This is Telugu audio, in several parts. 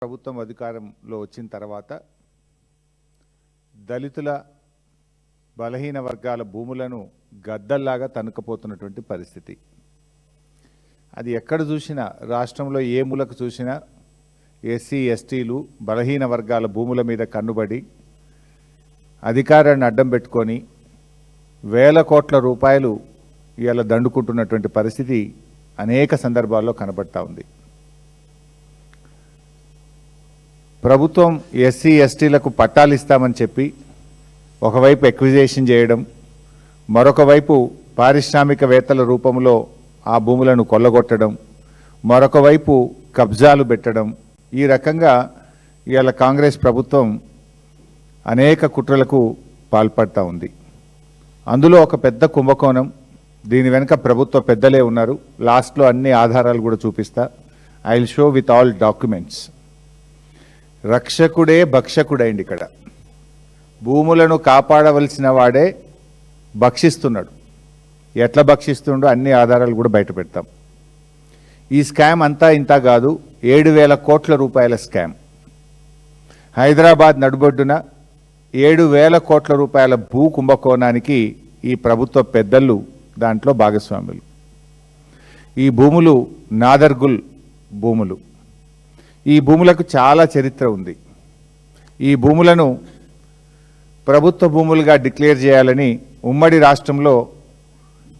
ప్రభుత్వం అధికారంలో వచ్చిన తర్వాత దళితుల బలహీన వర్గాల భూములను గద్దల్లాగా తనుకపోతున్నటువంటి పరిస్థితి. అది ఎక్కడ చూసినా రాష్ట్రంలో ఏ మూలకు చూసినా ఎస్సీ ఎస్టీలు బలహీన వర్గాల భూముల మీద కన్నుబడి అధికారాన్ని అడ్డం పెట్టుకొని వేల కోట్ల రూపాయలు ఇలా దండుకుంటున్నటువంటి పరిస్థితి అనేక సందర్భాల్లో కనబడతా ఉంది. ప్రభుత్వం ఎస్సీ ఎస్టీలకు పట్టాలు ఇస్తామని చెప్పి ఒకవైపు ఎక్విజేషన్ చేయడం, మరొక వైపు పారిశ్రామికవేత్తల రూపంలో ఆ భూములను కొల్లగొట్టడం, మరొక వైపు కబ్జాలు పెట్టడం, ఈ రకంగా ఇవాళ కాంగ్రెస్ ప్రభుత్వం అనేక కుట్రలకు పాల్పడతా ఉంది. అందులో ఒక పెద్ద కుంభకోణం. దీని వెనుక ప్రభుత్వ పెద్దలే ఉన్నారు. లాస్ట్లో అన్ని ఆధారాలు కూడా చూపిస్తా. I will show with all documents. రక్షకుడే భక్షకుడైంది. ఇక్కడ భూములను కాపాడవలసిన వాడే భక్షిస్తున్నాడు. ఎట్లా భక్షిస్తుండో అన్ని ఆధారాలు కూడా బయట పెడతాం. ఈ స్కామ్ అంతా ఇంత కాదు, 7,000 కోట్ల రూపాయల స్కామ్. హైదరాబాద్ నడుబొడ్డున 7,000 కోట్ల రూపాయల భూ కుంభకోణానికి ఈ ప్రభుత్వ పెద్దలు దాంట్లో భాగస్వాములు. ఈ భూములు నాదర్గుల్ భూములు. ఈ భూములకు చాలా చరిత్ర ఉంది. ఈ భూములను ప్రభుత్వ భూములుగా డిక్లేర్ చేయాలని ఉమ్మడి రాష్ట్రంలో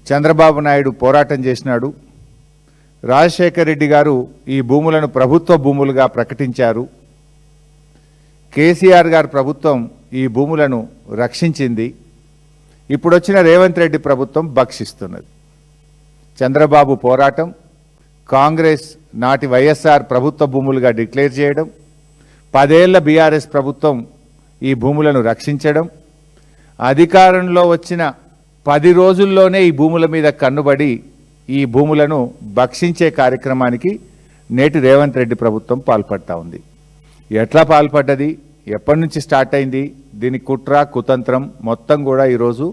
చంద్రబాబు నాయుడు పోరాటం చేసినాడు. రాజశేఖర్ రెడ్డి గారు ఈ భూములను ప్రభుత్వ భూములుగా ప్రకటించారు. కేసీఆర్ గారి ప్రభుత్వం ఈ భూములను రక్షించింది. ఇప్పుడు వచ్చిన రేవంత్ రెడ్డి ప్రభుత్వం భక్షిస్తున్నది. చంద్రబాబు పోరాటం, కాంగ్రెస్ నాటి వైఎస్ఆర్ ప్రభుత్వ భూములుగా డిక్లేర్ చేయడం, 10 ఏళ్ల బీఆర్ఎస్ ప్రభుత్వం ఈ భూములను రక్షించడం, అధికారంలో వచ్చిన 10 రోజుల్లోనే ఈ భూముల మీద కన్నుబడి ఈ భూములను భక్షించే కార్యక్రమానికి నేటి రేవంత్ రెడ్డి ప్రభుత్వం పాల్పడతా ఉంది. ఎట్లా పాల్పడ్డది, ఎప్పటి నుంచి స్టార్ట్ అయింది, దీని కుట్ర కుతంత్రం మొత్తం కూడా ఈరోజు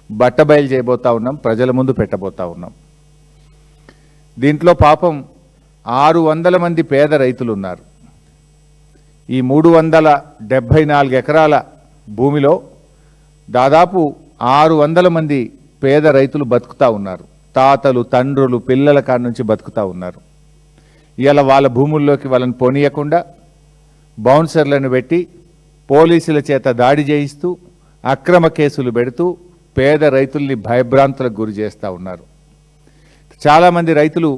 బట్టబయలు చేయబోతా ఉన్నాం, ప్రజల ముందు పెట్టబోతా ఉన్నాం. దీంట్లో పాపం 600 మంది పేద రైతులు ఉన్నారు. ఈ 374 ఎకరాల భూమిలో దాదాపు 600 మంది పేద రైతులు బతుకుతూ ఉన్నారు. తాతలు, తండ్రులు, పిల్లల కాడ నుంచి బతుకుతూ ఉన్నారు. ఇవాళ వాళ్ళ భూముల్లోకి వాళ్ళని పోనీయకుండా బౌన్సర్లను పెట్టి పోలీసుల చేత దాడి చేయిస్తూ అక్రమ కేసులు పెడుతూ పేద రైతుల్ని భయభ్రాంతులకు గురి చేస్తూ ఉన్నారు. చాలామంది రైతులు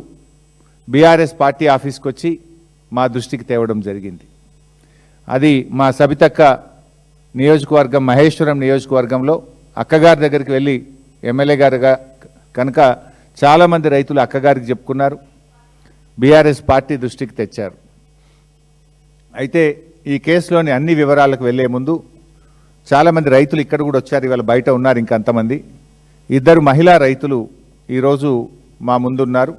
బీఆర్ఎస్ పార్టీ ఆఫీస్కి వచ్చి మా దృష్టికి తేవడం జరిగింది. అది మా సబితక్క నియోజకవర్గం, మహేశ్వరం నియోజకవర్గంలో అక్కగారి దగ్గరికి వెళ్ళి ఎమ్మెల్యే గారుగా కనుక చాలామంది రైతులు అక్కగారికి చెప్పుకున్నారు, బీఆర్ఎస్ పార్టీ దృష్టికి తెచ్చారు. అయితే ఈ కేసులోని అన్ని వివరాలకు వెళ్లే ముందు చాలామంది రైతులు ఇక్కడ కూడా వచ్చారు, ఇవాళ బయట ఉన్నారు ఇంకంతమంది. 2 మహిళా రైతులు ఈరోజు మా ముందున్నారు.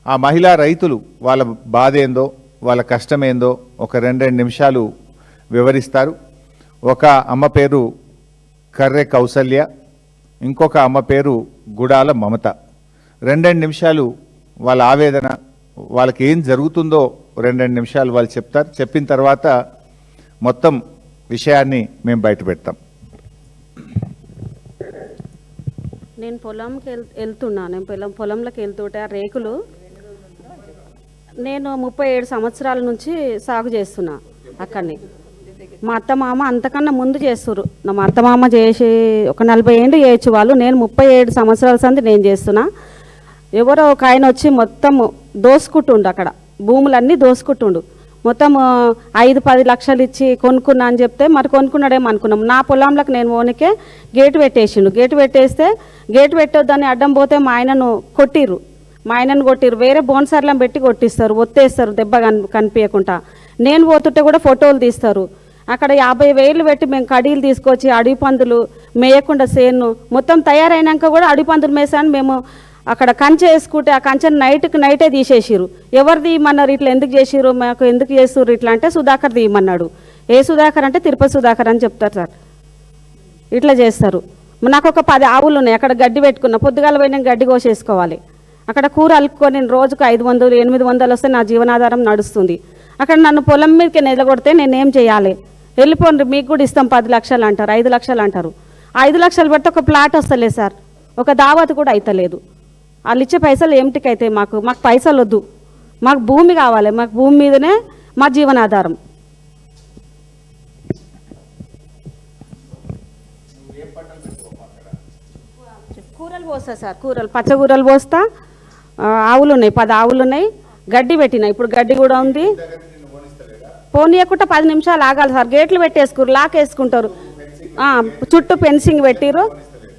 ఆ మహిళా రైతులు వాళ్ళ బాధ ఏందో, వాళ్ళ కష్టమేందో ఒక 2 నిమిషాలు వివరిస్తారు. ఒక అమ్మ పేరు కర్రె కౌసల్య, ఇంకొక అమ్మ పేరు గుడాల మమత. 2 నిమిషాలు వాళ్ళ ఆవేదన, వాళ్ళకి ఏం జరుగుతుందో 2 నిమిషాలు వాళ్ళు చెప్తారు. చెప్పిన తర్వాత మొత్తం విషయాన్ని మేము బయట పెడతాం. నేను పొలంకి వెళ్తున్నా, పొలంలోకి వెళ్తుంటే ఆ రేకులు నేను 37 సంవత్సరాల నుంచి సాగు చేస్తున్నా అక్కడిని. మా అత్తమామ అంతకన్నా ముందు చేస్తున్నారు. మా అత్తమామ చేసి ఒక 40 ఏళ్ళు చేయొచ్చు వాళ్ళు. నేను 37 సంవత్సరాల సంది నేను చేస్తున్నా. ఎవరో ఒక ఆయన వచ్చి మొత్తం దోసుకుంటుండు, అక్కడ భూములన్నీ దోసుకుంటుండు. మొత్తం 5-10 లక్షలు ఇచ్చి కొనుక్కున్నా అని చెప్తే మరి కొనుక్కున్నాడేమో అనుకున్నాం. నా పొలంలోకి నేను ఓనికే గేటు పెట్టేసిండు. గేటు పెట్టేస్తే గేటు పెట్టొద్దని అడ్డం పోతే మా ఆయనను కొట్టిర్రు. వేరే బోన్సర్లను పెట్టి కొట్టిస్తారు, ఒత్తేస్తారు దెబ్బ కనిపించకుండా. నేను పోతుంటే కూడా ఫోటోలు తీస్తారు. అక్కడ 50,000 పెట్టి మేము కడీలు తీసుకొచ్చి అడవి పందులు మేయకుండా సేను మొత్తం తయారైనాక కూడా అడవి పందులు మేసాను. మేము అక్కడ కంచె వేసుకుంటే ఆ కంచెను నైటే తీసేసిరు. ఎవరు తీయమన్నారు, ఇట్లా ఎందుకు చేసిరు, మాకు ఎందుకు చేస్తుర్రు ఇట్లా అంటే సుధాకర్ తీయమన్నాడు. ఏ సుధాకర్ అంటే తిరుపతి సుధాకర్ అని చెప్తారు సార్. ఇట్లా చేస్తారు. నాకు ఒక 10 ఆవులు ఉన్నాయి. అక్కడ గడ్డి పెట్టుకున్నా, పొద్దుగాల పోయినా గడ్డి కోసేసుకోవాలి. అక్కడ కూర అలుపుకొని రోజుకు 500-800 వస్తే నా జీవనాధారం నడుస్తుంది. అక్కడ నన్ను పొలం మీదకి నిలగొడితే నేనేం చేయాలి? వెళ్ళిపోండి, మీకు కూడా ఇస్తాం 10 లక్షలు అంటారు, 5 లక్షలు అంటారు. 5 లక్షలు పెడితే ఒక ప్లాట్ వస్తలేదు సార్, ఒక దావత్ కూడా అవుతలేదు. వాళ్ళు ఇచ్చే పైసలు ఏమిటికి అయితే మాకు పైసలు వద్దు, మాకు భూమి కావాలి, మాకు భూమి మీదనే మా జీవనాధారం. కూరలు పోస్తా సార్, పచ్చకూరలు పోస్తా. ఆవులు ఉన్నాయి, 10 ఆవులు ఉన్నాయి. గడ్డి పెట్టినా, ఇప్పుడు గడ్డి కూడా ఉంది. పోనీయకుండా 10 నిమిషాలు ఆగాలి సార్. గేట్లు పెట్టేసుకురు, లాక్ వేసుకుంటారు, చుట్టూ ఫెన్సింగ్ పెట్టిరు,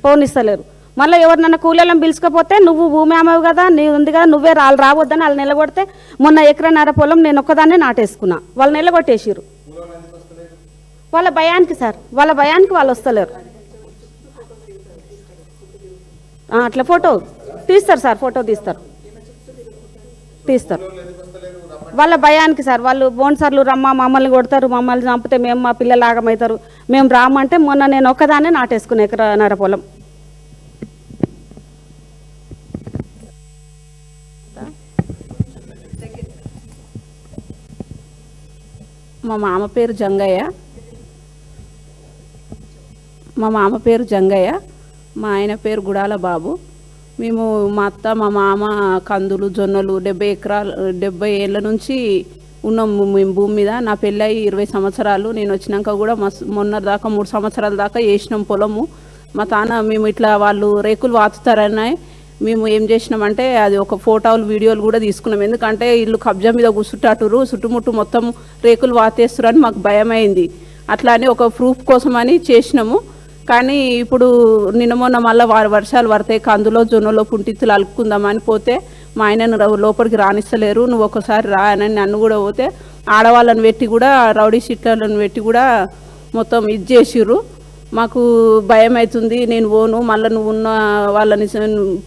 పోనిస్తలేరు. మళ్ళీ ఎవరినన్నా కూలీలను పిలుచుకపోతే నువ్వు భూమి అమ్మవు కదా, నీ ఉంది కదా, నువ్వే రావద్దని వాళ్ళు నిలగొడితే, మొన్న ఎకరన్నర పొలం నేను ఒక్కదాన్నే నాటేసుకున్నా, వాళ్ళు నిలగొట్టేసిరు. వాళ్ళ భయానికి సార్, వాళ్ళ భయానికి వాళ్ళు వస్తలేరు. అట్లా ఫోటో తీస్తారు సార్, ఫోటో తీస్తారు. వాళ్ళ భయానికి సార్, వాళ్ళు బోన్సర్లు రమ్మ మమ్మల్ని కొడతారు, మమ్మల్ని చంపితే మేము మా పిల్లలు ఆగమవుతారు, మేము రామంటే మొన్న నేను ఒక్కదాన్నే నాటేసుకున్నా ఎకరన్నర పొలం. మా మామ పేరు జంగయ్య, మా ఆయన పేరు గుడాల బాబు. మేము మా అత్త మా మామ కందులు జొన్నలు 70 ఏళ్ళ నుంచి ఉన్నాము మేము భూమి మీద. నా పెళ్ళయి 20 సంవత్సరాలు. నేను వచ్చినాక కూడా మొన్న దాకా 3 సంవత్సరాల దాకా వేసినాం పొలము. మా తాన మేము ఇట్లా వాళ్ళు రేకులు వాతుతారని మేము ఏం చేసినామంటే అది ఒక ఫోటోలు వీడియోలు కూడా తీసుకున్నాం. ఎందుకంటే ఇల్లు కబ్జా మీద కూర్చుంటాటురు, చుట్టుముట్టు మొత్తం రేకులు వాతేస్తురు అని మాకు భయమైంది. అట్లా అని ఒక ప్రూఫ్ కోసమని చేసినాము. కానీ ఇప్పుడు నిన్న మొన్న మళ్ళీ వర్షాలు పడతాయి, కందులో జొన్నలో పుంటిత్తులు అలుపుకుందామని పోతే మా ఆయనను లోపలికి రానిస్తలేరు. నువ్వు ఒకసారి రా అని నన్ను కూడా పోతే ఆడవాళ్ళని పెట్టి కూడా రౌడీ షీట్లను పెట్టి కూడా మొత్తం ఇది చేసిర్రు. మాకు భయం అవుతుంది, నేను పోను, మళ్ళీ నువ్వు ఉన్న వాళ్ళని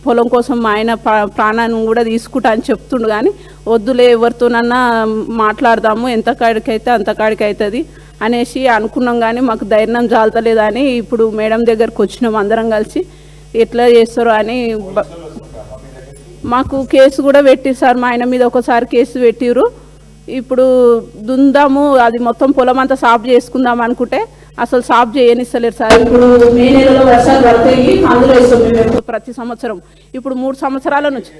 పొలం కోసం మా ఆయన ప్రాణాన్ని కూడా తీసుకుంటా అని చెప్తుండు. కానీ వద్దులే, ఎవరితోనన్నా మాట్లాడదాము, ఎంత కాడికైతే అంత కాడికి అవుతుంది అనేసి అనుకున్నాం. కానీ మాకు ధైర్యం జాలతలేదని ఇప్పుడు మేడం దగ్గరకు వచ్చినాం అందరం కలిసి. ఎట్లా చేస్తారో అని మాకు కేసు కూడా పెట్టిరు సార్, మా ఆయన మీద ఒకసారి కేసు పెట్టిరు. ఇప్పుడు దుందాము, అది మొత్తం పొలం అంతా సాఫ్ చేసుకుందాం అనుకుంటే అసలు సాఫ్ చేయనిస్తలేరు సార్. ఇప్పుడు మే నెలలో వర్షాలు పడతాయి, అందులో ఇస్తాం మేము ప్రతి సంవత్సరం. ఇప్పుడు 3 సంవత్సరాల నుంచి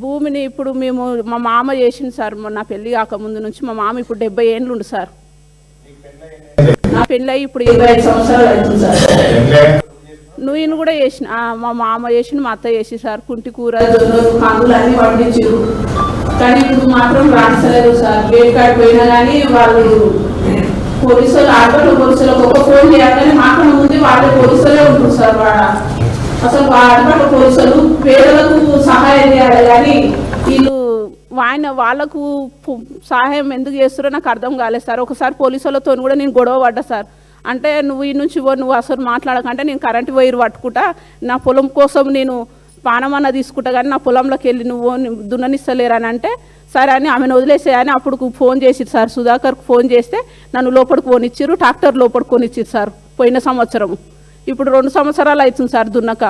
భూమిని ఇప్పుడు మేము మా మామ చేసింది సార్. నా పెళ్ళి కాకముందు నుంచి మా మామ ఇప్పుడు 70 ఏండ్లు ఉండు సార్. నా పెళ్ళి అయ్యి ఇప్పుడు 25 సంవత్సరాలు అవుతుంది సార్. నువ్వు కూడా చేసిన, మా మామ చేసిన, మా అత్త చేసి సార్. కుంటి కూర జొన్నలు కందులు అన్నీ పండించారు. కానీ ఇప్పుడు మాత్రం రాణిస్తలేదు సార్. గేట్ కాడ పోయినా కానీ వాళ్ళు పోలీసులు ఆటోలో పోలీసులకు ఒక ఫోన్ చేయాలని మాకన్నా ముందు వాళ్ళే పోలీసులే ఉంటుంది సార్. అసలు ఆడపడ్డ పోలీసులు పేదలకు సహాయం చేయాలి కానీ వీళ్ళు వాళ్ళకు సహాయం ఎందుకు చేస్తారో నాకు అర్థం కాలేదు సార్. ఒకసారి పోలీసులతో కూడా నేను గొడవ పడ్డా సార్. అంటే నువ్వు ఈ నుంచి నువ్వు అసలు మాట్లాడకంటే నేను కరెంటు వైరు పట్టుకుంటా, నా పొలం కోసం నేను పానమన్నా తీసుకుంటా, కానీ నా పొలంలోకి వెళ్ళి నువ్వు దున్ననిస్తలేరని అంటే సరే అని ఆమెను వదిలేసేయని అప్పుడు ఫోన్ చేసిరు సార్. సుధాకర్కు ఫోన్ చేస్తే నన్ను లోపలికి పోనిచ్చిర్రు, ట్రాక్టర్ లోపలికి కొనిచ్చిరు సార్ పోయిన సంవత్సరం. ఇప్పుడు 2 సంవత్సరాలు అవుతుంది సార్ దున్నక.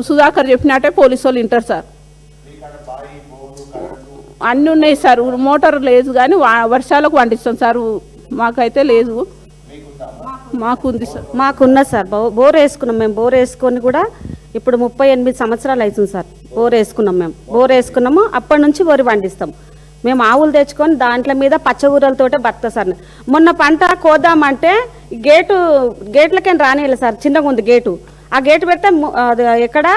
సుధాకర్ చెప్పినట్టే పోలీసు వాళ్ళు వింటారు సార్. అన్నీ ఉన్నాయి సార్, మోటార్ లేదు కానీ వర్షాలకు పండిస్తాం సార్. మాకైతే లేదు, మాకుంది సార్. మాకున్నది సార్, బోర్ వేసుకున్నాం మేము. బోర్ వేసుకొని కూడా ఇప్పుడు 38 సంవత్సరాలు అవుతుంది సార్. బోర్ వేసుకున్నాం మేము, బోర్ వేసుకున్నాము. అప్పటి నుంచి వరి పండిస్తాం మేము. ఆవులు తెచ్చుకొని దాంట్లో మీద పచ్చగూరలతోటే బతుకుతా సార్. మొన్న పంట కోద్దామంటే గేట్లకేం రానియలేదు సార్, చిన్నగా ఉంది గేటు. ఆ గేటు పెడితే ఎక్కడ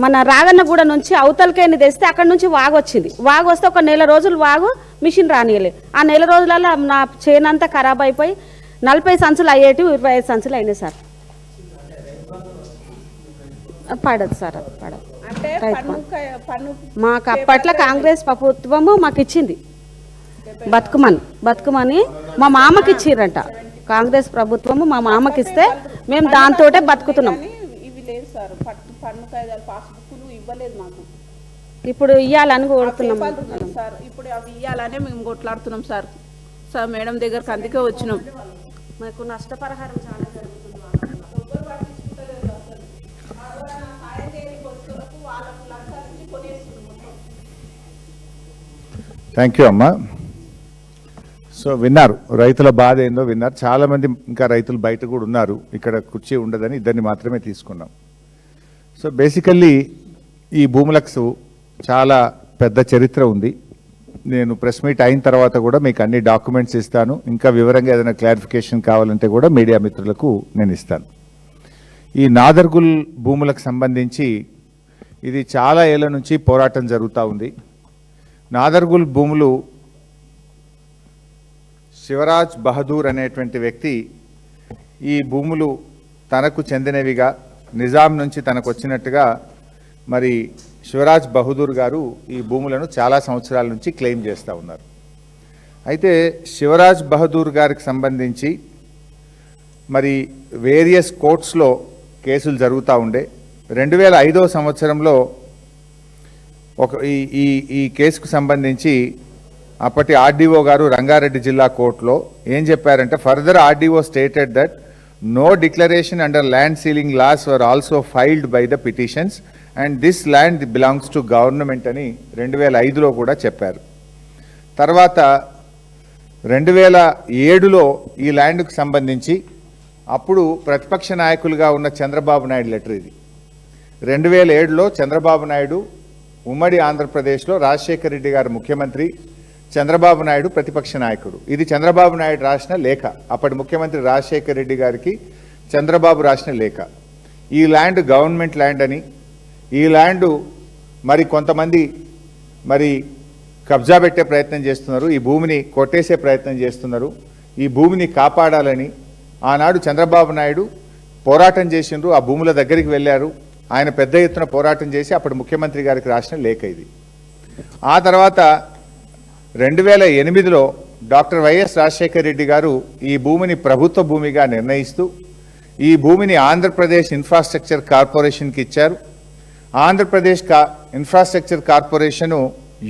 మన రాగన్నగూడ నుంచి అవతలకేని తెస్తే అక్కడ నుంచి వాగు వచ్చింది. వాగు వస్తే ఒక 1 నెల రోజులు వాగు మిషన్ రానియలే. ఆ 1 నెల రోజులలో నా చేనంతా ఖరాబ్ అయిపోయి 40 సంచులు అయ్యేటి 25 సంచులు అయినాయి సార్. పడదు సార్, అది పడదు. మాకు అప్పట్లో కాంగ్రెస్ ప్రభుత్వము మాకు ఇచ్చింది బతుకుమని మా మామకి ఇచ్చిర్రంట. కాంగ్రెస్ ప్రభుత్వము మా మామకి ఇస్తే మేము దాంతోటే బతుకుతున్నాం. ఇప్పుడు ఇయ్యాలని కోరుతున్నాం సార్. ఇప్పుడు అవి ఇయ్యాలనే మేము కొట్లాడుతున్నాం సార్. సార్ మేడం దగ్గరకు అందుకే వచ్చినాం. మాకు నష్టపరిహారం చాలా జరుగుతుంది. థ్యాంక్ యూ అమ్మా. సో విన్నారు, రైతుల బాధ ఏందో విన్నారు. చాలామంది ఇంకా రైతులు బయట కూడా ఉన్నారు, ఇక్కడ కుర్చీ ఉండదని ఇద్దరిని మాత్రమే తీసుకున్నాం. సో బేసికల్లీ ఈ భూములకు చాలా పెద్ద చరిత్ర ఉంది. నేను ప్రెస్ మీట్ అయిన తర్వాత కూడా మీకు అన్ని డాక్యుమెంట్స్ ఇస్తాను. ఇంకా వివరంగా ఏదైనా క్లారిఫికేషన్ కావాలంటే కూడా మీడియా మిత్రులకు నేను ఇస్తాను. ఈ నాదర్గుల్ భూములకు సంబంధించి ఇది చాలా ఏళ్ల నుంచి పోరాటం జరుగుతూ ఉంది. నాదర్గుల్ భూములు శివరాజ్ బహదూర్ అనేటువంటి వ్యక్తి ఈ భూములు తనకు చెందినవిగా నిజాం నుంచి తనకు వచ్చినట్టుగా మరి శివరాజ్ బహదూర్ గారు ఈ భూములను చాలా సంవత్సరాల నుంచి క్లెయిమ్ చేస్తూ ఉన్నారు. అయితే శివరాజ్ బహదూర్ గారికి సంబంధించి మరి వేరియస్ కోర్ట్స్లో కేసులు జరుగుతూ ఉండే. 2005వ సంవత్సరంలో ఒక ఈ కేసుకు సంబంధించి అప్పటి ఆర్డీఓ గారు రంగారెడ్డి జిల్లా కోర్టులో ఏం చెప్పారంటే, further RDO stated that no declaration under land ceiling laws were also filed by the petitions and this land belongs to government అని 2005లో కూడా చెప్పారు. తర్వాత 2007లో ఈ ల్యాండ్కు సంబంధించి అప్పుడు ప్రతిపక్ష నాయకులుగా ఉన్న చంద్రబాబు నాయుడు లెటర్ ఇది. 2007లో చంద్రబాబు నాయుడు ఉమ్మడి ఆంధ్రప్రదేశ్లో రాజశేఖర రెడ్డి గారు ముఖ్యమంత్రి, చంద్రబాబు నాయుడు ప్రతిపక్ష నాయకుడు. ఇది చంద్రబాబు నాయుడు రాసిన లేఖ. అప్పటి ముఖ్యమంత్రి రాజశేఖర రెడ్డి గారికి చంద్రబాబు రాసిన లేఖ. ఈ ల్యాండ్ గవర్నమెంట్ ల్యాండ్ అని, ఈ ల్యాండ్ మరి కొంతమంది మరి కబ్జా పెట్టే ప్రయత్నం చేస్తున్నారు, ఈ భూమిని కొట్టేసే ప్రయత్నం చేస్తున్నారు, ఈ భూమిని కాపాడాలని ఆనాడు చంద్రబాబు నాయుడు పోరాటం చేసిండ్రు. ఆ భూముల దగ్గరికి వెళ్ళారు. ఆయన పెద్ద ఎత్తున పోరాటం చేసి అప్పుడు ముఖ్యమంత్రి గారికి రాసిన లేఖ ఇది. ఆ తర్వాత 2008లో డాక్టర్ వైఎస్ రాజశేఖర రెడ్డి గారు ఈ భూమిని ప్రభుత్వ భూమిగా నిర్ణయిస్తూ ఈ భూమిని ఆంధ్రప్రదేశ్ ఇన్ఫ్రాస్ట్రక్చర్ కార్పొరేషన్కి ఇచ్చారు. ఆంధ్రప్రదేశ్ ఇన్ఫ్రాస్ట్రక్చర్ కార్పొరేషను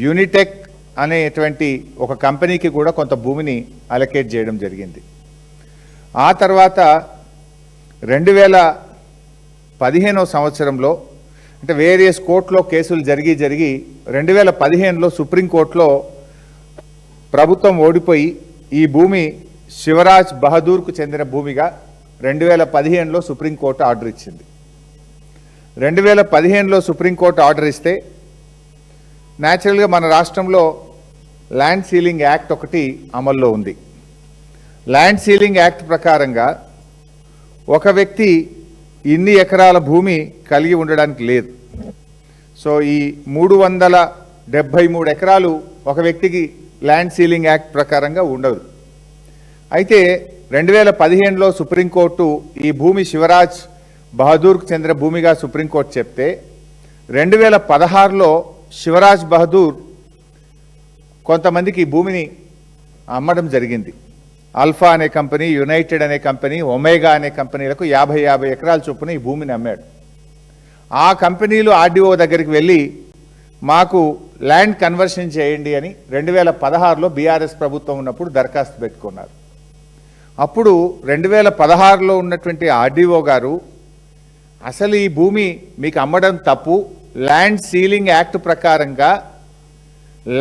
యూనిటెక్ అనేటువంటి ఒక కంపెనీకి కూడా కొంత భూమిని అలొకేట్ చేయడం జరిగింది. ఆ తర్వాత 2015వ సంవత్సరంలో అంటే వేరియస్ కోర్టులో కేసులు జరిగి 2015లో సుప్రీంకోర్టులో ప్రభుత్వం ఓడిపోయి ఈ భూమి శివరాజ్ బహదూర్కు చెందిన భూమిగా 2015లో సుప్రీంకోర్టు ఆర్డర్ ఇచ్చింది. 2015లో సుప్రీంకోర్టు ఆర్డర్ ఇస్తే న్యాచురల్గా మన రాష్ట్రంలో ల్యాండ్ సీలింగ్ యాక్ట్ ఒకటి అమల్లో ఉంది. ల్యాండ్ సీలింగ్ యాక్ట్ ప్రకారంగా ఒక వ్యక్తి ఇన్ని ఎకరాల భూమి కలిగి ఉండడానికి లేదు. సో ఈ 373 ఎకరాలు ఒక వ్యక్తికి ల్యాండ్ సీలింగ్ యాక్ట్ ప్రకారంగా ఉండదు. అయితే 2015లో సుప్రీంకోర్టు ఈ భూమి శివరాజ్ బహదూర్కు చెందిన భూమిగా సుప్రీంకోర్టు చెప్తే 2016లో శివరాజ్ బహదూర్ కొంతమందికి ఈ భూమిని అమ్మడం జరిగింది. ఆల్ఫా అనే కంపెనీ, యునైటెడ్ అనే కంపెనీ, ఒమేగా అనే కంపెనీలకు 50 ఎకరాల చొప్పున ఈ భూమిని అమ్మాడు. ఆ కంపెనీలు ఆర్డీఓ దగ్గరికి వెళ్ళి మాకు ల్యాండ్ కన్వర్షన్ చేయండి అని 2016లో బీఆర్ఎస్ ప్రభుత్వం ఉన్నప్పుడు దరఖాస్తు పెట్టుకున్నారు. అప్పుడు 2016లో ఉన్నటువంటి ఆర్డీఓ గారు అసలు ఈ భూమి మీకు అమ్మడం తప్పు, ల్యాండ్ సీలింగ్ యాక్ట్ ప్రకారంగా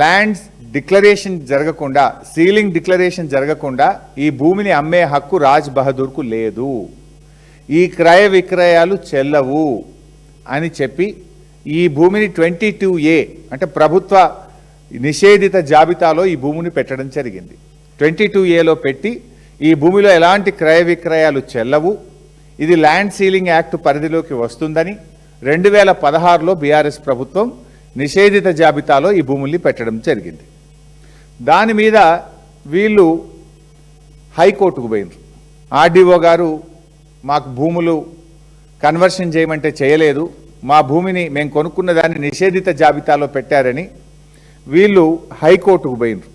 ల్యాండ్ డిక్లరేషన్ జరగకుండా, సీలింగ్ డిక్లరేషన్ జరగకుండా ఈ భూమిని అమ్మే హక్కు రాజ్ బహదూర్కు లేదు, ఈ క్రయ విక్రయాలు చెల్లవు అని చెప్పి ఈ భూమిని 22A అంటే ప్రభుత్వ నిషేధిత జాబితాలో ఈ భూమిని పెట్టడం జరిగింది. 22Aలో పెట్టి ఈ భూమిలో ఎలాంటి క్రయ విక్రయాలు చెల్లవు, ఇది ల్యాండ్ సీలింగ్ యాక్ట్ పరిధిలోకి వస్తుందని 2016లో బీఆర్ఎస్ ప్రభుత్వం నిషేధిత జాబితాలో ఈ భూముల్ని పెట్టడం జరిగింది. దాని మీద వీళ్ళు హైకోర్టుకు పోయినారు. ఆర్డీఓ గారు మాకు భూములు కన్వర్షన్ చేయమంటే చేయలేదు, మా భూమిని మేము కొనుక్కున్న దాన్ని నిషేధిత జాబితాలో పెట్టారని వీళ్ళు హైకోర్టుకు పోయినారు.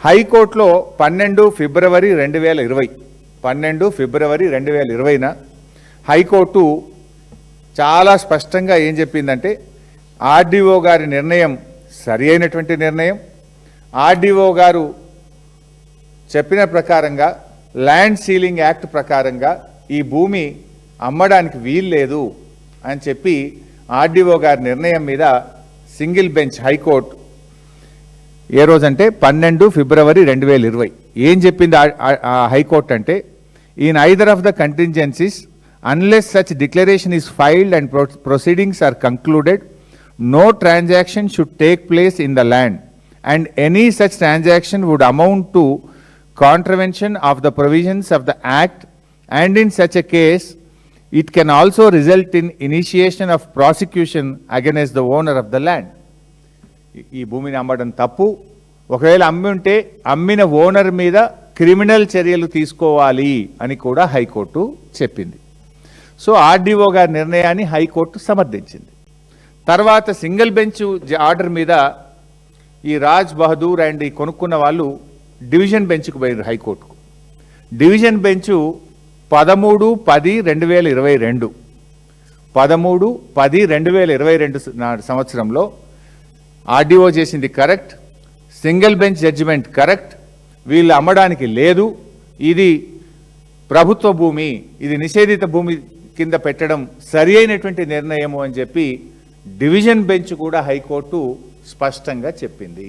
హైకోర్టులో 12 ఫిబ్రవరి 2020న హైకోర్టు చాలా స్పష్టంగా ఏం చెప్పిందంటే, ఆర్డీఓ గారి నిర్ణయం సరి అయినటువంటి నిర్ణయం. ఆర్డీఓ గారు చెప్పిన ప్రకారంగా ల్యాండ్ సీలింగ్ యాక్ట్ ప్రకారంగా ఈ భూమి అమ్మడానికి వీల్లేదు అని చెప్పి ఆర్డీఓ గారి నిర్ణయం మీద సింగిల్ బెంచ్ హైకోర్టు ఏ రోజంటే 12 ఫిబ్రవరి 2020. ఏం చెప్పింది ఆ హైకోర్టు అంటే, in either of the contingencies unless such declaration is filed and proceedings are concluded, no transaction should take place in the land, and any such transaction would amount to contravention of the provisions of the Act, and in such a case, it can also result in initiation of prosecution against the owner of the land. ఈ భూమిని అమ్మడం తప్పు, ఒకవేళ అమ్మి ఉంటే అమ్మిన ఓనర్ మీద క్రిమినల్ చర్యలు తీసుకోవాలి అని కూడా హైకోర్టు చెప్పింది. సో ఆర్డీఓ గారి నిర్ణయాన్ని హైకోర్టు సమర్థించింది. తర్వాత సింగిల్ బెంచ్ ఆర్డర్ మీద ఈ రాజ్ బహదూర్ అండ్ ఈ కొనుక్కున్న వాళ్ళు డివిజన్ బెంచ్కు పోయారు హైకోర్టుకు. డివిజన్ బెంచు 13/10/2022 13/10/2022 సంవత్సరంలో ఆర్డీఓ చేసింది correct, single bench judgment correct, వీళ్ళు అమ్మడానికి లేదు, ఇది ప్రభుత్వ భూమి, ఇది నిషేధిత భూమి కింద పెట్టడం సరి అయినటువంటి నిర్ణయము అని చెప్పి డివిజన్ బెంచ్ కూడా హైకోర్టు స్పష్టంగా చెప్పింది.